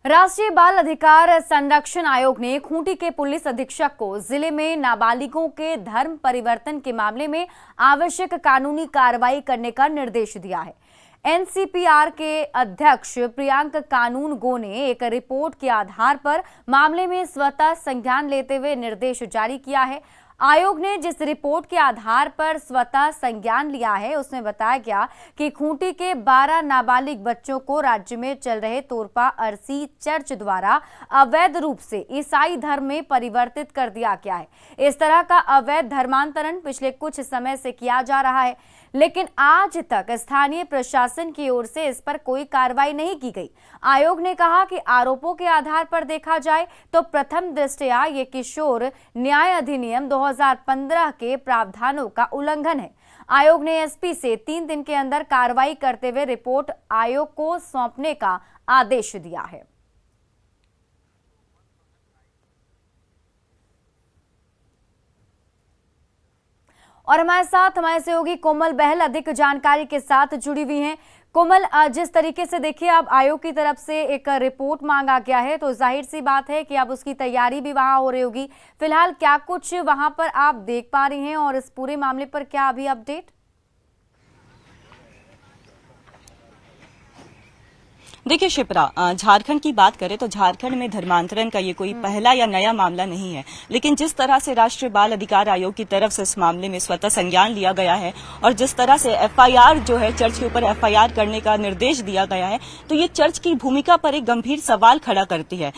राष्ट्रीय बाल अधिकार संरक्षण आयोग ने खूंटी के पुलिस अधीक्षक को जिले में नाबालिगों के धर्म परिवर्तन के मामले में आवश्यक कानूनी कार्रवाई करने का निर्देश दिया है। एनसीपीआर के अध्यक्ष प्रियांक कानूनगो ने एक रिपोर्ट के आधार पर मामले में स्वतः संज्ञान लेते हुए निर्देश जारी किया है। आयोग ने जिस रिपोर्ट के आधार पर स्वतः संज्ञान लिया है उसमें बताया गया कि खूंटी के 12 नाबालिग बच्चों को राज्य में चल रहे तोरपा अरसी चर्च द्वारा अवैध रूप से ईसाई धर्म में परिवर्तित कर दिया गया है। इस तरह का अवैध धर्मांतरण पिछले कुछ समय से किया जा रहा है, लेकिन आज तक स्थानीय प्रशासन की ओर से इस पर कोई कार्रवाई नहीं की गई। आयोग ने कहा कि आरोपों के आधार पर देखा जाए तो प्रथम दृष्टया ये किशोर न्याय अधिनियम 2015 के प्रावधानों का उल्लंघन है। आयोग ने एसपी से 3 दिन के अंदर कार्रवाई करते हुए रिपोर्ट आयोग को सौंपने का आदेश दिया है। और हमारे साथ हमारे सहयोगी कोमल बहल अधिक जानकारी के साथ जुड़ी हुई हैं। कोमल, जिस तरीके से देखिए अब आयोग की तरफ से एक रिपोर्ट मांगा गया है तो जाहिर सी बात है कि अब उसकी तैयारी भी वहां हो रही होगी। फिलहाल क्या कुछ वहां पर आप देख पा रही हैं और इस पूरे मामले पर क्या अभी अपडेट? देखिए शिप्रा, झारखंड की बात करें तो झारखंड में धर्मांतरण का ये कोई पहला या नया मामला नहीं है, लेकिन जिस तरह से राष्ट्रीय बाल अधिकार आयोग की तरफ से इस मामले में स्वतः संज्ञान लिया गया है और जिस तरह से एफआईआर जो है चर्च के ऊपर एफआईआर करने का निर्देश दिया गया है, तो ये चर्च की भूमिका पर एक गंभीर सवाल खड़ा करती है।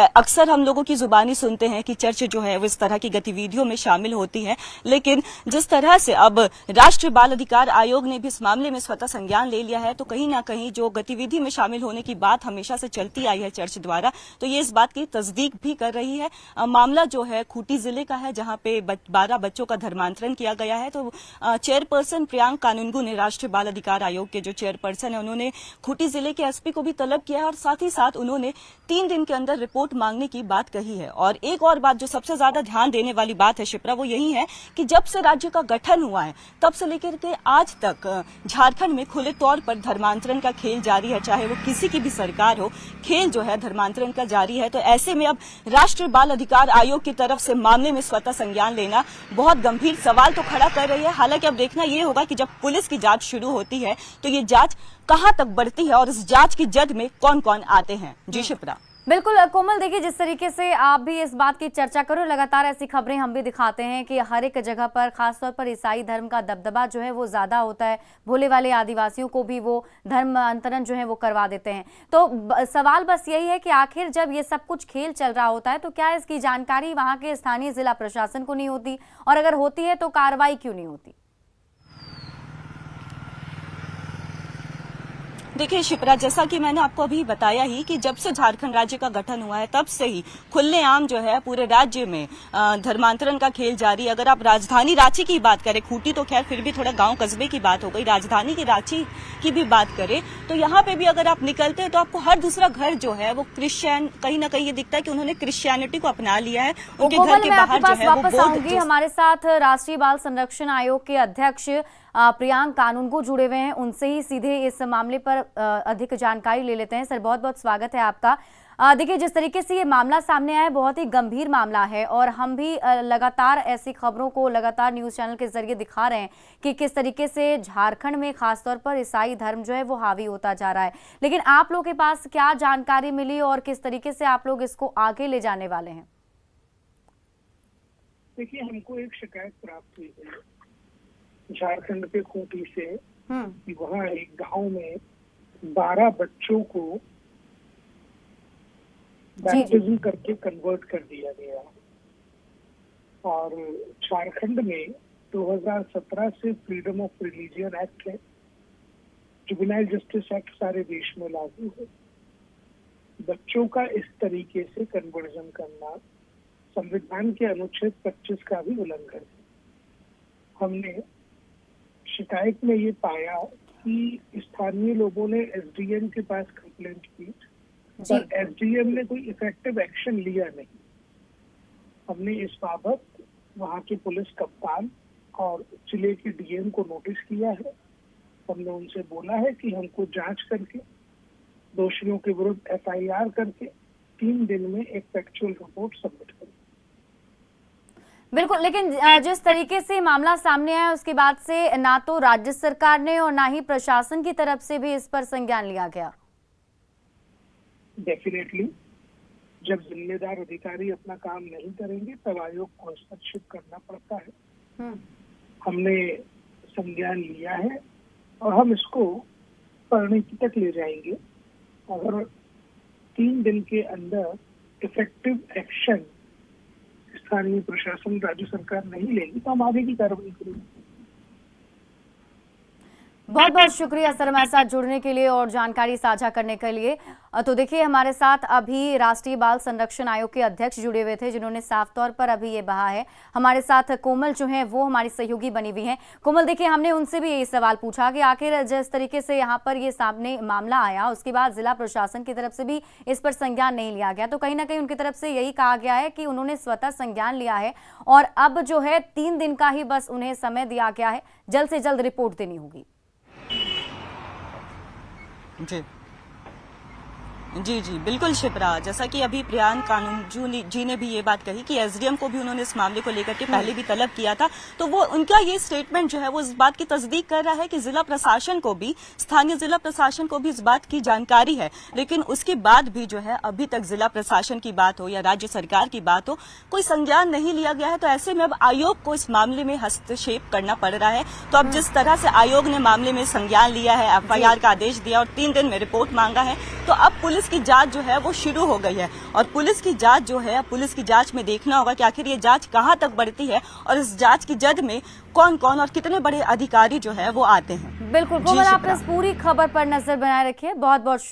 अक्सर हम लोगों की जुबानी सुनते हैं कि चर्च जो है वो इस तरह की गतिविधियों में शामिल होती है, लेकिन जिस तरह से अब राष्ट्रीय बाल अधिकार आयोग ने भी इस मामले में स्वतः संज्ञान ले लिया है, तो कहीं ना कहीं जो गतिविधि में शामिल होने की बात हमेशा से चलती आई है चर्च द्वारा, तो ये इस बात की तस्दीक भी कर रही है। मामला जो है खूंटी जिले का है, जहां पे 12 बच्चों का धर्मांतरण किया गया है। तो चेयरपर्सन प्रियांक कानूनगो ने, राष्ट्रीय बाल अधिकार आयोग के जो चेयरपर्सन है, उन्होंने खूंटी जिले के एसपी को भी तलब किया है और साथ ही साथ उन्होंने 3 दिन के अंदर रिपोर्ट मांगने की बात कही है। और एक और बात जो सबसे ज्यादा ध्यान देने वाली बात है शिप्रा, वो यही है कि जब से राज्य का गठन हुआ है तब से लेकर के आज तक झारखंड में खुले तौर पर धर्मांतरण का खेल जारी है, चाहे वो किसी की भी सरकार हो, खेल जो है धर्मांतरण का जारी है। तो ऐसे में अब राष्ट्रीय बाल अधिकार आयोग की तरफ से मामले में स्वतः संज्ञान लेना बहुत गंभीर सवाल तो खड़ा कर रही है। हालांकि अब देखना यह होगा कि जब पुलिस की जांच शुरू होती है तो ये जांच कहां तक बढ़ती है और इस जांच की जद में कौन कौन आते हैं। जी शिप्रा। बिल्कुल कोमल, देखिए जिस तरीके से आप भी इस बात की चर्चा करो, लगातार ऐसी खबरें हम भी दिखाते हैं कि हर एक जगह पर खासतौर पर ईसाई धर्म का दबदबा जो है वो ज्यादा होता है। भोले वाले आदिवासियों को भी वो धर्म अंतरण जो है वो करवा देते हैं। तो सवाल बस यही है कि आखिर जब ये सब कुछ खेल चल रहा होता है तो क्या इसकी जानकारी वहां के स्थानीय जिला प्रशासन को नहीं होती, और अगर होती है तो कार्रवाई क्यों नहीं होती? देखिए शिप्रा, जैसा कि मैंने आपको अभी बताया ही कि जब से झारखंड राज्य का गठन हुआ है तब से ही खुलेआम जो है पूरे राज्य में धर्मांतरण का खेल जारी। अगर आप राजधानी रांची की बात करें, खूंटी तो खैर फिर भी थोड़ा गांव कस्बे की बात हो गई, राजधानी की रांची की भी बात करें तो यहाँ पे भी अगर आप निकलते हैं तो आपको हर दूसरा घर जो है वो क्रिश्चियन, कहीं ना कहीं ये दिखता है कि उन्होंने क्रिश्चियनिटी को अपना लिया है। उनके घर के बाहर जो है वो बौद्ध। हमारे साथ राष्ट्रीय बाल संरक्षण आयोग के अध्यक्ष प्रियांक कानूनगो जुड़े हुए हैं, उनसे ही सीधे इस मामले पर अधिक जानकारी ले लेते हैं। सर, बहुत बहुत स्वागत है आपका। देखिए जिस तरीके से ये मामला सामने आया है बहुत ही गंभीर मामला है और हम भी लगातार ऐसी खबरों को लगातार न्यूज चैनल के जरिए दिखा रहे हैं कि किस तरीके से झारखंड में खासतौर पर ईसाई धर्म जो है वो हावी होता जा रहा है। लेकिन आप लोगों के पास क्या जानकारी मिली और किस तरीके से आप लोग इसको आगे ले जाने वाले हैं? देखिए, हमको एक शिकायत प्राप्त हुई है झारखंड के खूंटी से कि वहाँ एक गांव में 12 बच्चों को बैप्टिज्म करके कन्वर्ट कर दिया गया। और झारखंड में 2017 से फ्रीडम ऑफ रिलीजियन एक्ट है, जुवेनाइल जस्टिस एक्ट सारे देश में लागू है। बच्चों का इस तरीके से कन्वर्जन करना संविधान के अनुच्छेद 25 का भी उल्लंघन है। हमने शिकायत में ये पाया कि स्थानीय लोगों ने एसडीएम के पास कंप्लेंट की, पर एसडीएम ने कोई इफेक्टिव एक्शन लिया नहीं। हमने इस बाबत वहाँ के पुलिस कप्तान और जिले के डीएम को नोटिस किया है। हमने उनसे बोला है कि हमको जांच करके दोषियों के विरुद्ध एफआईआर करके 3 दिन में एक फैक्चुअल रिपोर्ट सबमिट करें। बिल्कुल, लेकिन जिस तरीके से मामला सामने आया उसके बाद से ना तो राज्य सरकार ने और ना ही प्रशासन की तरफ से भी इस पर संज्ञान लिया गया। डेफिनेटली जब जिम्मेदार अधिकारी अपना काम नहीं करेंगे तब आयोग को हस्तक्षेप करना पड़ता है। हमने संज्ञान लिया है और हम इसको परिणति तक ले जाएंगे। अगर 3 दिन के अंदर इफेक्टिव एक्शन स्थानीय प्रशासन राज्य सरकार नहीं लेगी तो हम आगे की कार्रवाई करेंगे। बहुत बहुत शुक्रिया सर हमारे साथ जुड़ने के लिए और जानकारी साझा करने के लिए। तो देखिए हमारे साथ अभी राष्ट्रीय बाल संरक्षण आयोग के अध्यक्ष जुड़े हुए थे जिन्होंने साफ तौर पर अभी ये कहा है। हमारे साथ कोमल जो है वो हमारी सहयोगी बनी हुई हैं। कोमल, देखिए हमने उनसे भी यही सवाल पूछा कि आखिर जिस तरीके से यहाँ पर ये सामने मामला आया उसके बाद जिला प्रशासन की तरफ से भी इस पर संज्ञान नहीं लिया गया, तो कहीं ना कहीं उनकी तरफ से यही कहा गया है कि उन्होंने स्वतः संज्ञान लिया है और अब जो है 3 दिन का ही बस उन्हें समय दिया गया है, जल्द से जल्द रिपोर्ट देनी होगी। जी बिल्कुल शिप्रा, जैसा कि अभी प्रियांक कानून जी ने भी ये बात कही कि एसडीएम को भी उन्होंने इस मामले को लेकर के पहले भी तलब किया था, तो वो उनका ये स्टेटमेंट जो है वो इस बात की तस्दीक कर रहा है कि जिला प्रशासन को भी, स्थानीय जिला प्रशासन को भी इस बात की जानकारी है, लेकिन उसके बाद भी जो है अभी तक जिला प्रशासन की बात हो या राज्य सरकार की बात हो कोई संज्ञान नहीं लिया गया है। तो ऐसे में अब आयोग को इस मामले में हस्तक्षेप करना पड़ रहा है। तो अब जिस तरह से आयोग ने मामले में संज्ञान लिया है, एफआईआर का आदेश दिया और 3 दिन में रिपोर्ट मांगा है, तो अब पुलिस की जांच जो है वो शुरू हो गई है और पुलिस की जांच जो है, पुलिस की जांच में देखना होगा कि आखिर ये जांच कहां तक बढ़ती है और इस जांच की जद में कौन कौन और कितने बड़े अधिकारी जो है वो आते हैं। बिल्कुल कोमल, आप इस पूरी खबर पर नजर बनाए रखिए। बहुत बहुत